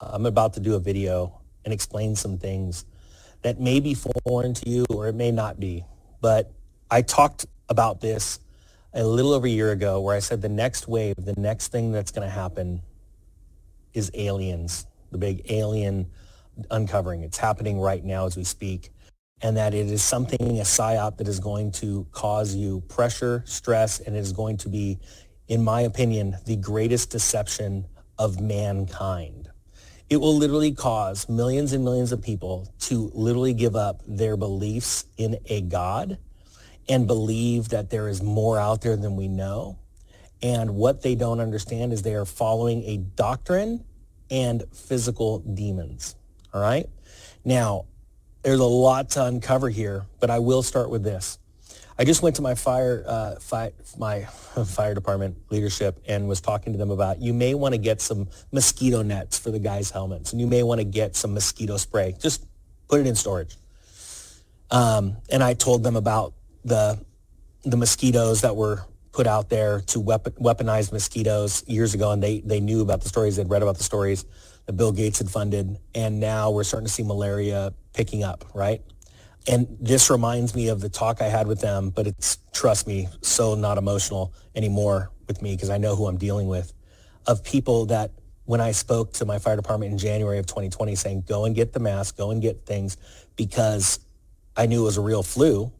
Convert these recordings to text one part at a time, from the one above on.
I'm about to do a video and explain some things that may be foreign to you or it may not be. But I talked about this a little over a year ago where I said the next wave, the next thing that's going to happen is aliens, the big alien uncovering. It's happening right now as we speak. And that it is something, a psyop that is going to cause you pressure, stress, and it is going to be, in my opinion, the greatest deception of mankind. It will literally cause millions and millions of people to literally give up their beliefs in a God and believe that there is more out there than we know. And what they don't understand is they are following a doctrine and physical demons. All right? Now, there's a lot to uncover here, but I will start with this. I just went to my fire department leadership and was talking to them about, you may want to get some mosquito nets for the guys' helmets, and you may want to get some mosquito spray. Just put it in storage. And I told them about the mosquitoes that were put out there to weaponize mosquitoes years ago, and they knew about the stories. They'd read about the stories that Bill Gates had funded, and now we're starting to see malaria picking up, right? And this reminds me of the talk I had with them, but it's, trust me, so not emotional anymore with me because I know who I'm dealing with, of people that when I spoke to my fire department in January of 2020 saying, go and get the mask, go and get things, because I knew it was a real flu,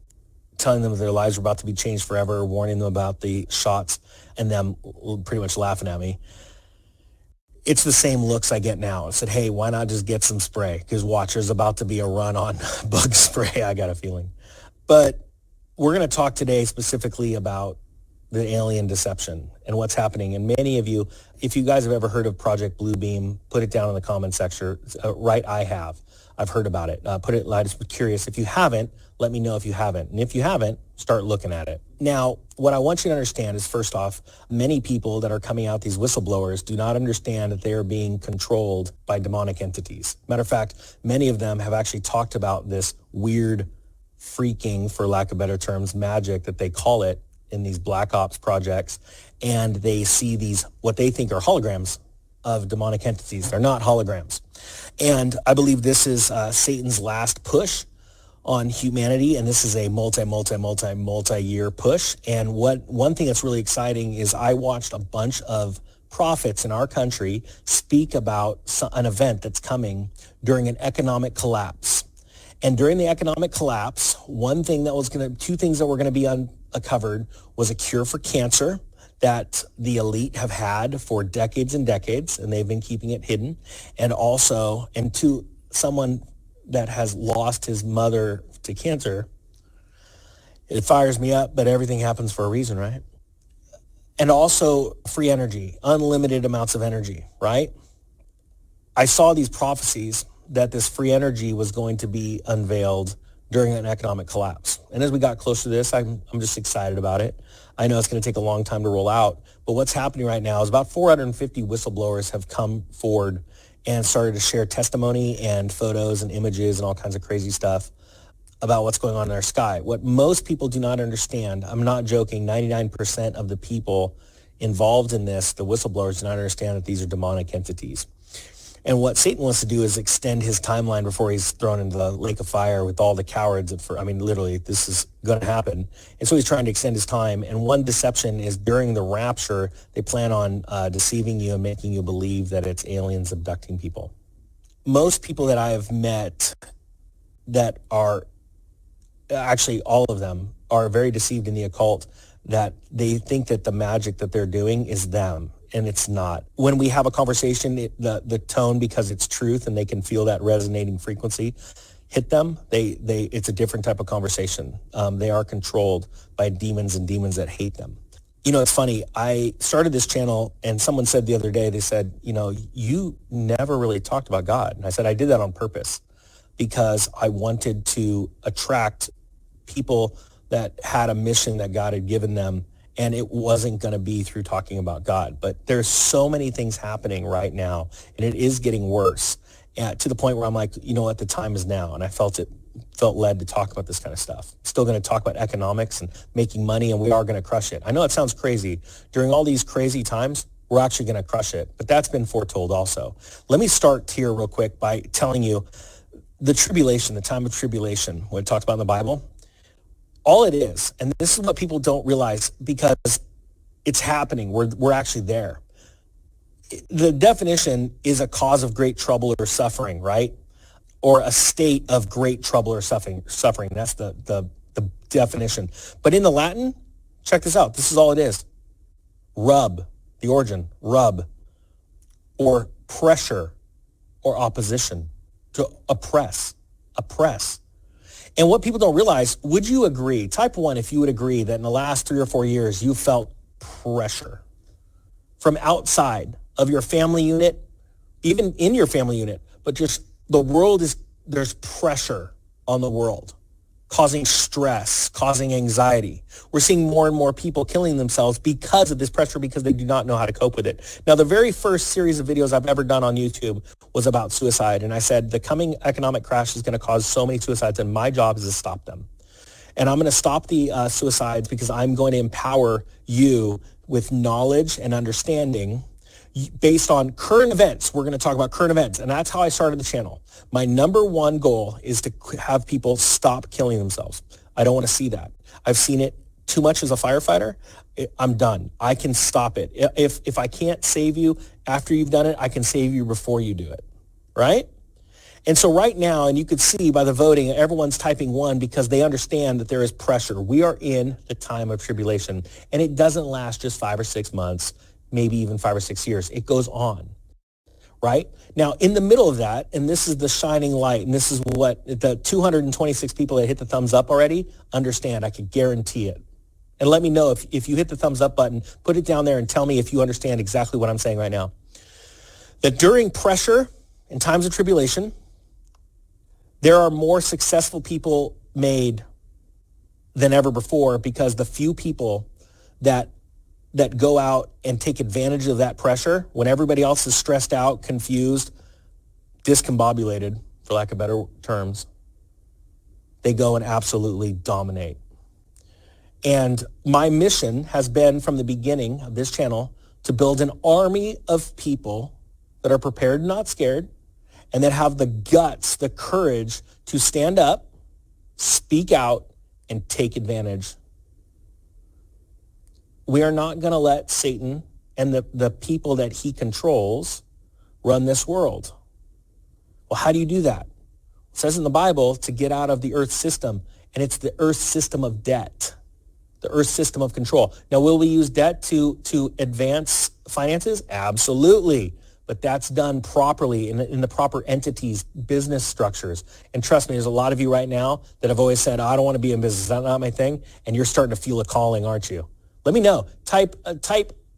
telling them that their lives were about to be changed forever, warning them about the shots, and them pretty much laughing at me. It's the same looks I get now. I said, hey, why not just get some spray? Because watch, there's about to be a run on bug spray, I got a feeling. But we're going to talk today specifically about the alien deception and what's happening. And many of you, if you guys have ever heard of Project Bluebeam, put it down in the comment section. Right, I have. I've heard about it. I just curious. If you haven't, let me know if you haven't. And if you haven't, start looking at it. Now, what I want you to understand is, first off, many people that are coming out, these whistleblowers, do not understand that they are being controlled by demonic entities. Matter of fact, many of them have actually talked about this weird freaking, for lack of better terms, magic that they call it in these black ops projects. And they see these, what they think are holograms of demonic entities. They're not holograms. And I believe this is Satan's last push on humanity, and this is a multi-year push. And one thing that's really exciting is I watched a bunch of prophets in our country speak about an event that's coming during an economic collapse. And during the economic collapse, two things that were going to be uncovered was a cure for cancer that the elite have had for decades and decades, and they've been keeping it hidden, and to someone that has lost his mother to cancer. It fires me up, but everything happens for a reason, right? And also free energy, unlimited amounts of energy, right? I saw these prophecies that this free energy was going to be unveiled during an economic collapse. And as we got closer to this, I'm just excited about it. I know it's going to take a long time to roll out, but what's happening right now is about 450 whistleblowers have come forward and started to share testimony and photos and images and all kinds of crazy stuff about what's going on in our sky. What most people do not understand, I'm not joking, 99% of the people involved in this, the whistleblowers, do not understand that these are demonic entities. And what Satan wants to do is extend his timeline before he's thrown into the lake of fire with all the cowards. Literally, this is going to happen. And so he's trying to extend his time. And one deception is during the rapture, they plan on deceiving you and making you believe that it's aliens abducting people. Most people that I have met that are, actually all of them, are very deceived in the occult, that they think that the magic that they're doing is them. And it's not. When we have a conversation, the tone, because it's truth and they can feel that resonating frequency hit them, it's a different type of conversation. They are controlled by demons and demons that hate them. You know, it's funny. I started this channel and someone said the other day, they said, you never really talked about God. And I said, I did that on purpose because I wanted to attract people that had a mission that God had given them. And it wasn't going to be through talking about God. But there's so many things happening right now, and it is getting worse to the point where I'm like, you know what, the time is now. And I felt led to talk about this kind of stuff. Still going to talk about economics and making money, and we are going to crush it. I know it sounds crazy. During all these crazy times, we're actually going to crush it. But that's been foretold also. Let me start here real quick by telling you the tribulation, the time of tribulation, when it talks about in the Bible, all it is, and this is what people don't realize because it's happening. We're actually there. The definition is a cause of great trouble or suffering, right? Or a state of great trouble or suffering. That's the definition. But in the Latin, check this out. This is all it is. Rub, the origin, rub, or pressure or opposition, to oppress. And what people don't realize, would you agree, type 1, if you would agree that in the last 3 or 4 years, you felt pressure from outside of your family unit, even in your family unit, but just the world there's pressure on the world, causing stress, causing anxiety. We're seeing more and more people killing themselves because of this pressure, because they do not know how to cope with it. Now, the very first series of videos I've ever done on YouTube was about suicide. And I said, the coming economic crash is going to cause so many suicides, and my job is to stop them. And I'm going to stop the suicides because I'm going to empower you with knowledge and understanding based on current events. We're going to talk about current events. And that's how I started the channel. My number one goal is to have people stop killing themselves. I don't want to see that. I've seen it too much as a firefighter. I'm done. I can stop it. If I can't save you after you've done it, I can save you before you do it. Right? And so right now, and you could see by the voting, everyone's typing 1 because they understand that there is pressure. We are in the time of tribulation, and it doesn't last just 5 or 6 months, maybe even 5 or 6 years. It goes on, right? Now, in the middle of that, and this is the shining light, and this is what the 226 people that hit the thumbs up already understand. I could guarantee it. And let me know if you hit the thumbs up button, put it down there and tell me if you understand exactly what I'm saying right now. That during pressure, in times of tribulation, there are more successful people made than ever before, because the few people that go out and take advantage of that pressure when everybody else is stressed out, confused, discombobulated, for lack of better terms, they go and absolutely dominate. And my mission has been from the beginning of this channel to build an army of people that are prepared and not scared, and that have the guts, the courage to stand up, speak out, and take advantage. We are not going to let Satan and the people that he controls run this world. Well, how do you do that? It says in the Bible to get out of the earth system, and it's the earth system of debt, the earth system of control. Now, will we use debt to advance finances? Absolutely. But that's done properly in the proper entities, business structures. And trust me, there's a lot of you right now that have always said, I don't want to be in business. That's not my thing. And you're starting to feel a calling, aren't you? Let me know. Type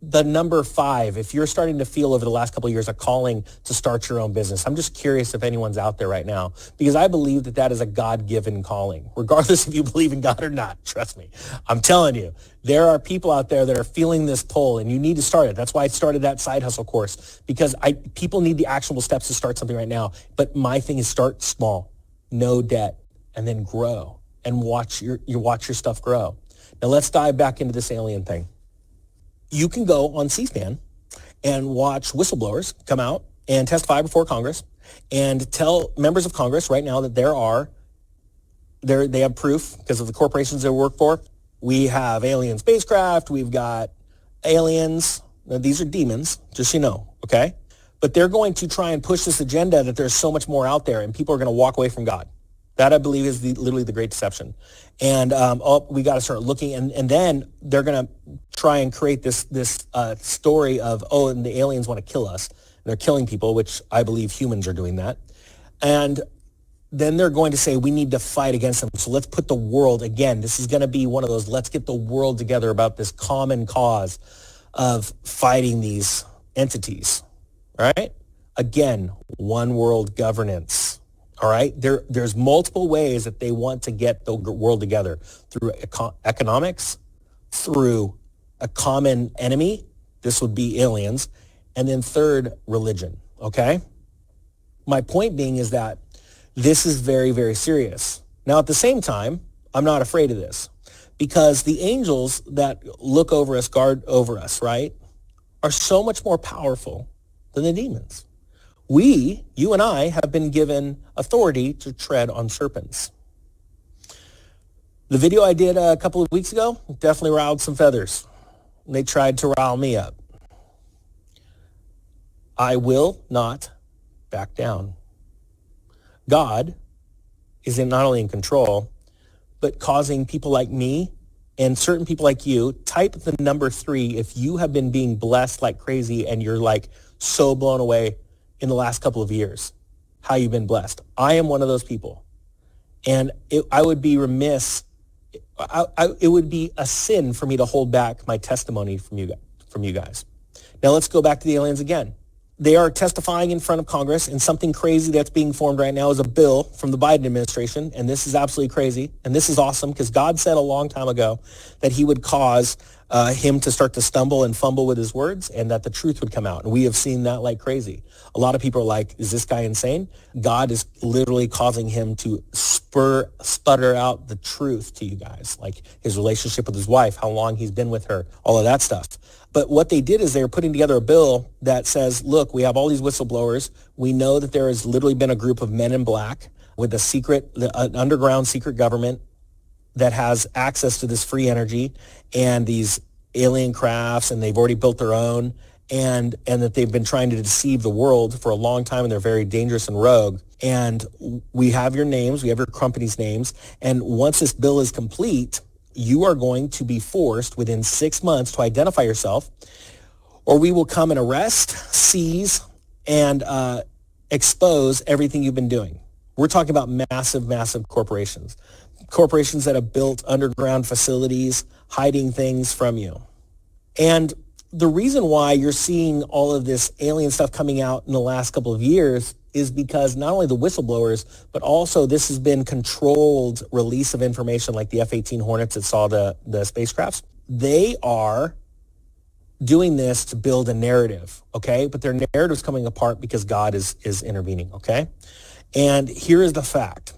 the number 5 if you're starting to feel over the last couple of years a calling to start your own business. I'm just curious if anyone's out there right now, because I believe that is a God-given calling, regardless if you believe in God or not. Trust me. I'm telling you, there are people out there that are feeling this pull, and you need to start it. That's why I started that side hustle course, because people need the actionable steps to start something right now. But my thing is start small, no debt, and then grow and watch your stuff grow. Now let's dive back into this alien thing. You can go on C-SPAN and watch whistleblowers come out and testify before Congress and tell members of Congress right now that they have proof because of the corporations they work for. We have alien spacecraft. We've got aliens. Now, these are demons, just so you know, okay? But they're going to try and push this agenda that there's so much more out there, and people are going to walk away from God. That, I believe, is literally the great deception. And we got to start looking. And then they're going to try and create this story of, and the aliens want to kill us. And they're killing people, which I believe humans are doing that. And then they're going to say, we need to fight against them. So let's put the world, again, this is going to be one of those, let's get the world together about this common cause of fighting these entities. All right? Again, one world governance. All right, there's multiple ways that they want to get the world together, through economics, through a common enemy. This would be aliens. And then third, religion. Okay. My point being is that this is very, very serious. Now, at the same time, I'm not afraid of this, because the angels that look over us, guard over us, right? are so much more powerful than the demons. You and I, have been given authority to tread on serpents. The video I did a couple of weeks ago definitely riled some feathers. They tried to rile me up. I will not back down. God is not only in control, but causing people like me and certain people like you, type the number 3 if you have been being blessed like crazy and you're like so blown away in the last couple of years, how you've been blessed. I am one of those people. And I would be remiss, it would be a sin for me to hold back my testimony from you guys. Now let's go back to the aliens again. They are testifying in front of Congress, and something crazy that's being formed right now is a bill from the Biden administration, and this is absolutely crazy, and this is awesome because God said a long time ago that he would cause him to start to stumble and fumble with his words, and that the truth would come out, and we have seen that like crazy. A lot of people are like, is this guy insane? God is literally causing him to sputter out the truth to you guys, like his relationship with his wife, how long he's been with her, all of that stuff. But what they did is they were putting together a bill that says, look, we have all these whistleblowers. We know that there has literally been a group of men in black with an underground secret government that has access to this free energy and these alien crafts, and they've already built their own, and that they've been trying to deceive the world for a long time, and they're very dangerous and rogue. And we have your names, we have your company's names, and once this bill is complete, you are going to be forced within 6 months to identify yourself, or we will come and arrest, seize, and expose everything you've been doing. We're talking about massive, massive corporations that have built underground facilities, hiding things from you. And the reason why you're seeing all of this alien stuff coming out in the last couple of years is because not only the whistleblowers, but also this has been controlled release of information, like the F-18 Hornets that saw the spacecrafts. They are doing this to build a narrative, okay? But their narrative's coming apart because God is intervening, okay? And here is the fact.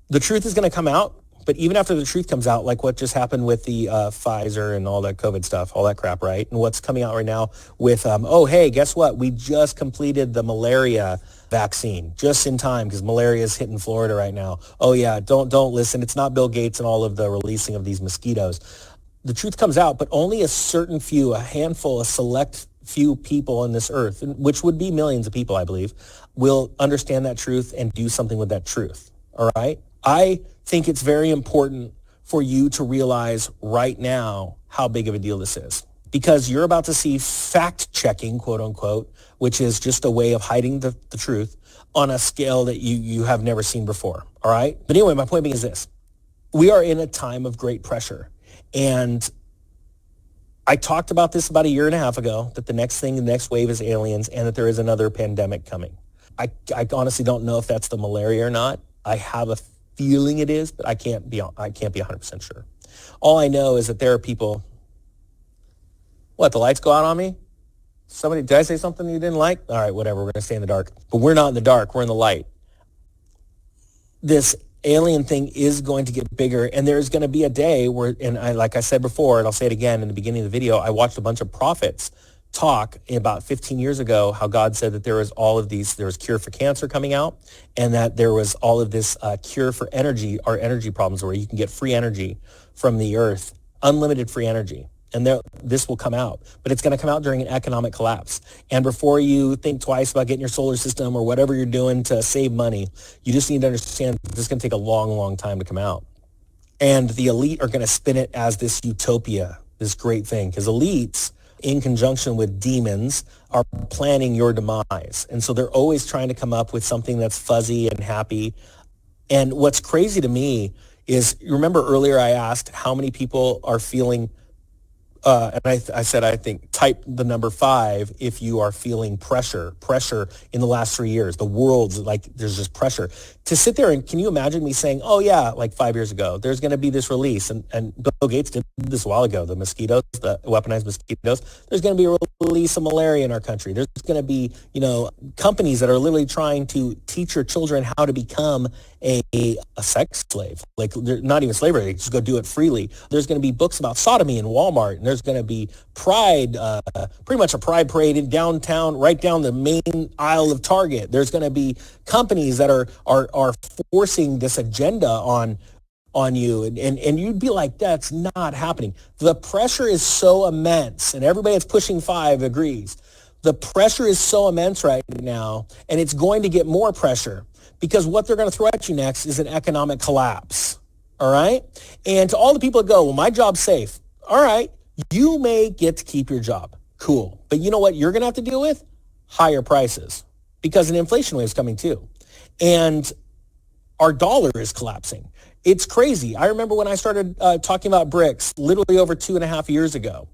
The truth is going to come out, but even after the truth comes out, like what just happened with the Pfizer and all that COVID stuff, all that crap, right? And what's coming out right now with, oh, hey, guess what? We just completed the malaria vaccine just in time because malaria is hitting Florida right now. Oh, yeah, don't listen. It's not Bill Gates and all of the releasing of these mosquitoes. The truth comes out, but only a certain few, a handful, a select few people on this earth, which would be millions of people, I believe, will understand that truth and do something with that truth, all right? I think it's very important for you to realize right now how big of a deal this is, because you're about to see fact-checking, quote unquote, which is just a way of hiding the truth on a scale that you have never seen before, all right? But anyway, my point being is this. We are in a time of great pressure, and I talked about this about a year and a half ago, that the next wave is aliens, and that there is another pandemic coming. I honestly don't know if that's the malaria or not. I have a feeling it is, but I can't be 100% sure. All I know is that there are people. What, the lights go out on me? Did I say something you didn't like? All right, whatever, we're going to stay in the dark. But we're not in the dark, we're in the light. This alien thing is going to get bigger, and there's going to be a day where, like I said before, and I'll say it again in the beginning of the video, I watched a bunch of prophets talk about 15 years ago how God said that there was cure for cancer coming out, and that there was all of this cure for our energy problems, where you can get free energy from the earth, unlimited free energy. And this will come out, but it's going to come out during an economic collapse. And before you think twice about getting your solar system or whatever you're doing to save money, you just need to understand this is going to take a long, long time to come out. And the elite are going to spin it as this utopia, this great thing, because elites, in conjunction with demons, are planning your demise. And so they're always trying to come up with something that's fuzzy and happy. And what's crazy to me is, you remember earlier I asked how many people are feeling, and I said, I think, type the number 5 if you are feeling pressure in the last 3 years. The world's like, there's just pressure. To sit there and, can you imagine me saying, oh yeah, like 5 years ago, there's going to be this release, and Bill Gates did this a while ago, the mosquitoes, the weaponized mosquitoes. There's going to be a release of malaria in our country. There's going to be, companies that are literally trying to teach your children how to become a sex slave. Like, not even slavery, they just go do it freely. There's going to be books about sodomy in Walmart, and there's going to be pride, pretty much a pride parade in downtown, right down the main aisle of Target. There's going to be companies that are forcing this agenda on you, and you'd be like, that's not happening. The pressure is so immense, and everybody that's pushing 5 agrees. The pressure is so immense right now, and it's going to get more pressure, because what they're going to throw at you next is an economic collapse, all right? And to all the people that go, well, my job's safe. All right, you may get to keep your job. Cool. But you know what you're going to have to deal with? Higher prices, because an inflation wave is coming too. And our dollar is collapsing. It's crazy. I remember when I started talking about bricks literally over 2.5 years ago.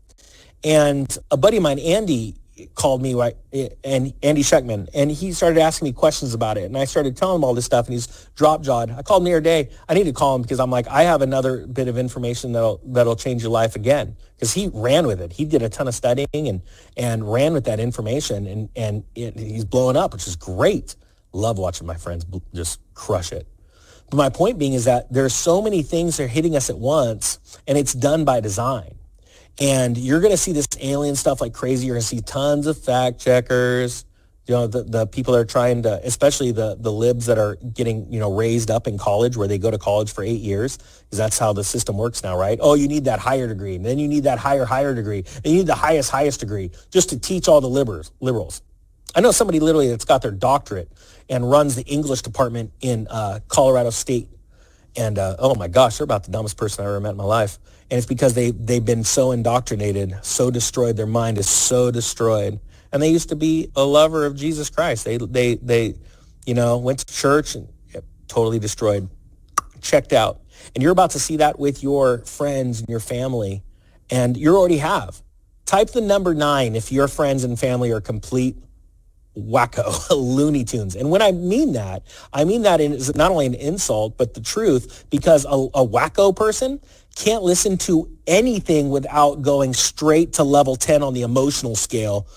And a buddy of mine, Andy, called me, and Andy Scheckman, and he started asking me questions about it. And I started telling him all this stuff, and he's drop-jawed. I called him the other day. I need to call him because I'm like, I have another bit of information that'll change your life again. Because he ran with it. He did a ton of studying and ran with that information, and he's blowing up, which is great. Love watching my friends just crush it. But my point being is that there's so many things that are hitting us at once, and it's done by design. And you're going to see this alien stuff like crazy. You're going to see tons of fact checkers, the people that are trying to, especially the libs that are getting, raised up in college, where they go to college for 8 years, because that's how the system works now, right? Oh, you need that higher degree, and then you need that higher degree, and you need the highest degree just to teach all the liberals. I know somebody literally that's got their doctorate and runs the English department in Colorado State. And oh my gosh, they're about the dumbest person I ever met in my life. And it's because they've been so indoctrinated, so destroyed. Their mind is so destroyed. And they used to be a lover of Jesus Christ. They went to church and totally destroyed, checked out. And you're about to see that with your friends and your family. And you already have. Type the number 9 if your friends and family are complete wacko, Looney Tunes. And when I mean that in not only an insult, but the truth, because a wacko person can't listen to anything without going straight to level 10 on the emotional scale.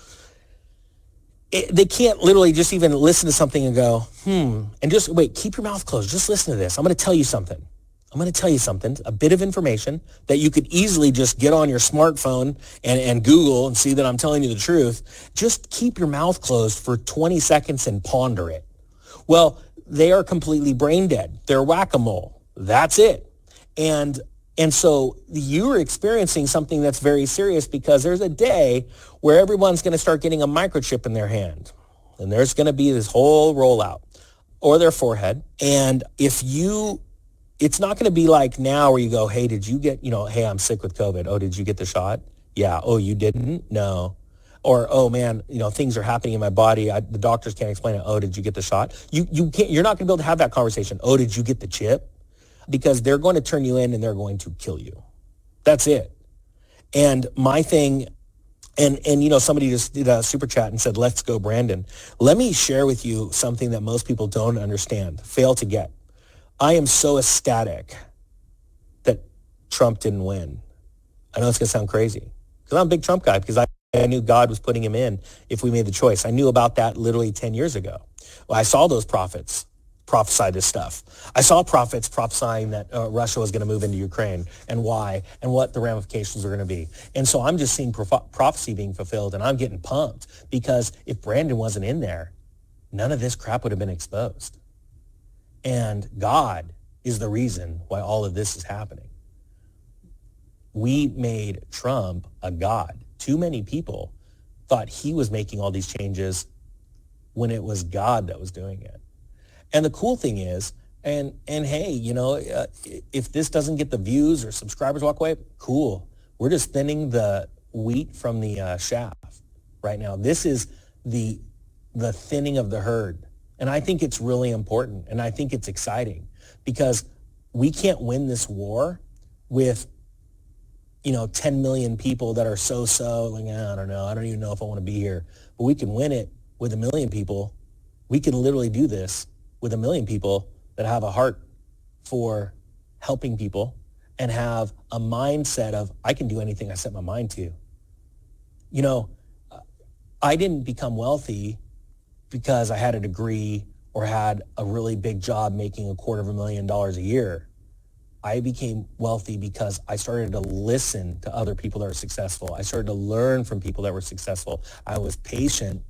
They can't literally just even listen to something and go, and just wait, keep your mouth closed. Just listen to this. I'm going to tell you something, a bit of information that you could easily just get on your smartphone and Google and see that I'm telling you the truth. Just keep your mouth closed for 20 seconds and ponder it. Well, they are completely brain dead. They're whack-a-mole. That's it. And so you're experiencing something that's very serious, because there's a day where everyone's going to start getting a microchip in their hand. And there's going to be this whole rollout, or their forehead. And it's not going to be like now where you go, hey, did you get, hey, I'm sick with COVID. Oh, did you get the shot? Yeah. Oh, you didn't? No. Or, oh man, things are happening in my body. The doctors can't explain it. Oh, did you get the shot? You can't, you're not going to be able to have that conversation. Oh, did you get the chip? Because they're going to turn you in and they're going to kill you. That's it. And my thing, and somebody just did a super chat and said, let's go, Brandon. Let me share with you something that most people don't understand, fail to get. I am so ecstatic that Trump didn't win. I know it's going to sound crazy, because I'm a big Trump guy, because I knew God was putting him in if we made the choice. I knew about that literally 10 years ago. Well, I saw those prophets prophesy this stuff. I saw prophets prophesying that Russia was going to move into Ukraine, and why, and what the ramifications were going to be. And so I'm just seeing prophecy being fulfilled, and I'm getting pumped, because if Brandon wasn't in there, none of this crap would have been exposed. And God is the reason why all of this is happening. We made Trump a god. Too many people thought he was making all these changes when it was God that was doing it. And the cool thing is, and hey, if this doesn't get the views or subscribers walk away, cool. We're just thinning the wheat from the chaff right now. This is the thinning of the herd. And I think it's really important, and I think it's exciting, because we can't win this war with, 10 million people that are so-so, like, I don't know, I don't even know if I want to be here. But we can win it with 1 million people. We can literally do this with 1 million people that have a heart for helping people and have a mindset of, I can do anything I set my mind to. I didn't become wealthy because I had a degree or had a really big job making $250,000 a year. I became wealthy because I started to listen to other people that are successful. I started to learn from people that were successful. I was patient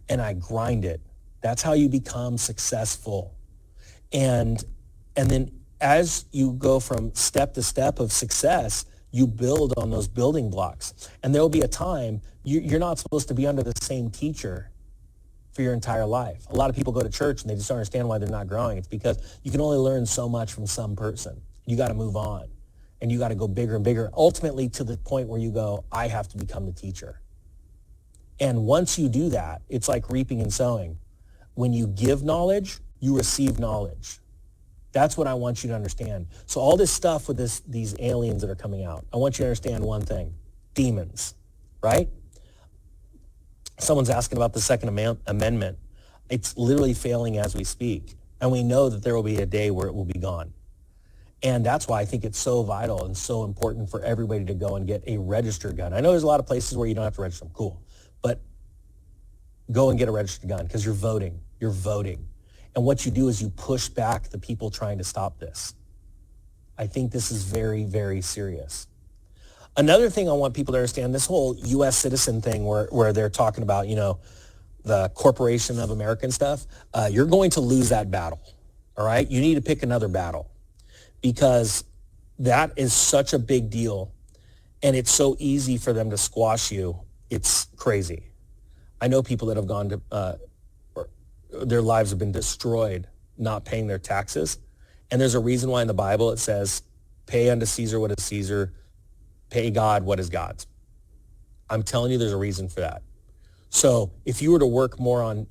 and I grinded. That's how you become successful. And then as you go from step to step of success, you build on those building blocks. And there will be a time you're not supposed to be under the same teacher for your entire life. A lot of people go to church and they just don't understand why they're not growing. It's because you can only learn so much from some person. You got to move on and you got to go bigger and bigger, ultimately to the point where you go, I have to become the teacher. And once you do that, it's like reaping and sowing. When you give knowledge, you receive knowledge. That's what I want you to understand. So all this stuff with these aliens that are coming out, I want you to understand one thing: demons, right? Someone's asking about the Second Amendment. It's literally failing as we speak. And we know that there will be a day where it will be gone. And that's why I think it's so vital and so important for everybody to go and get a registered gun. I know there's a lot of places where you don't have to register them. Cool. But go and get a registered gun because you're voting. You're voting. And what you do is you push back the people trying to stop this. I think this is very, very serious. Another thing I want people to understand, this whole U.S. citizen thing where they're talking about, the corporation of American stuff, you're going to lose that battle, all right? You need to pick another battle because that is such a big deal and it's so easy for them to squash you. It's crazy. I know people that have gone to, their lives have been destroyed not paying their taxes. And there's a reason why in the Bible it says, pay unto Caesar what is Caesar, pay God what is God's. I'm telling you there's a reason for that. So if you were to work more on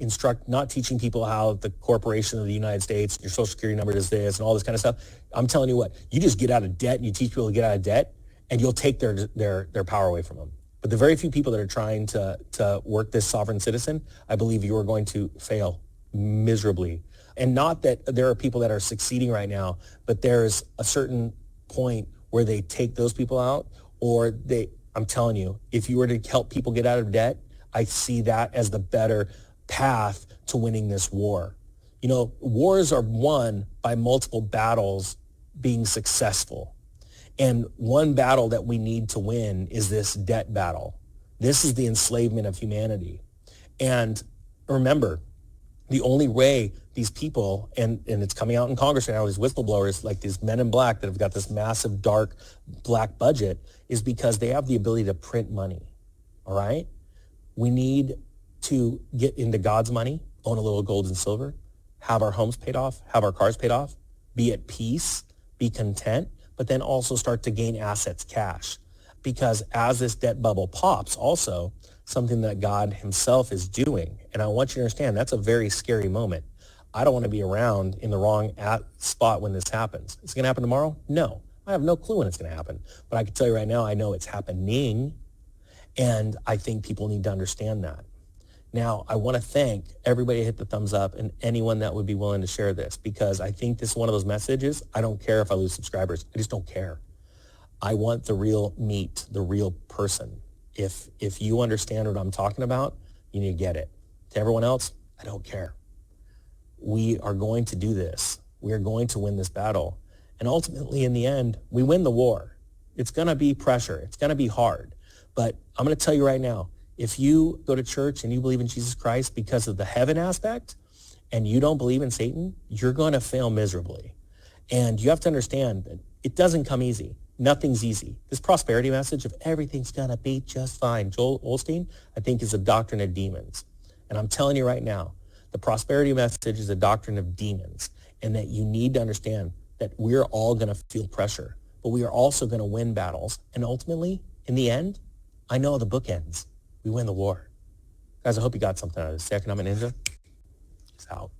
not teaching people how the corporation of the United States, your social security number is this and all this kind of stuff, I'm telling you what, you just get out of debt and you teach people to get out of debt and you'll take their power away from them. But the very few people that are trying to work this sovereign citizen, I believe you are going to fail miserably. And not that there are people that are succeeding right now, but there's a certain point where they take those people out I'm telling you, if you were to help people get out of debt, I see that as the better path to winning this war. Wars are won by multiple battles being successful. And one battle that we need to win is this debt battle. This is the enslavement of humanity. And remember, the only way these people, and it's coming out in Congress right now, these whistleblowers, like these men in black that have got this massive dark black budget, is because they have the ability to print money, all right? We need to get into God's money, own a little gold and silver, have our homes paid off, have our cars paid off, be at peace, be content, but then also start to gain assets, cash. Because as this debt bubble pops, also something that God himself is doing, and I want you to understand, that's a very scary moment. I don't want to be around in the wrong spot when this happens. It's going to happen tomorrow? No. I have no clue when it's going to happen. But I can tell you right now, I know it's happening, and I think people need to understand that. Now, I want to thank everybody who hit the thumbs up and anyone that would be willing to share this, because I think this is one of those messages. I don't care if I lose subscribers. I just don't care. I want the real meat, the real person. If you understand what I'm talking about, you need to get it. To everyone else, I don't care. We are going to do this. We are going to win this battle. And ultimately, in the end, we win the war. It's going to be pressure. It's going to be hard. But I'm going to tell you right now, if you go to church and you believe in Jesus Christ because of the heaven aspect and you don't believe in Satan, you're going to fail miserably. And you have to understand that it doesn't come easy. Nothing's easy. This prosperity message of everything's going to be just fine, Joel Osteen, I think is a doctrine of demons. And I'm telling you right now, the prosperity message is a doctrine of demons, and that you need to understand that we're all going to feel pressure, but we are also going to win battles. And ultimately, in the end, I know the book ends. We win the war. Guys, I hope you got something out of this. The Economic Ninja is out.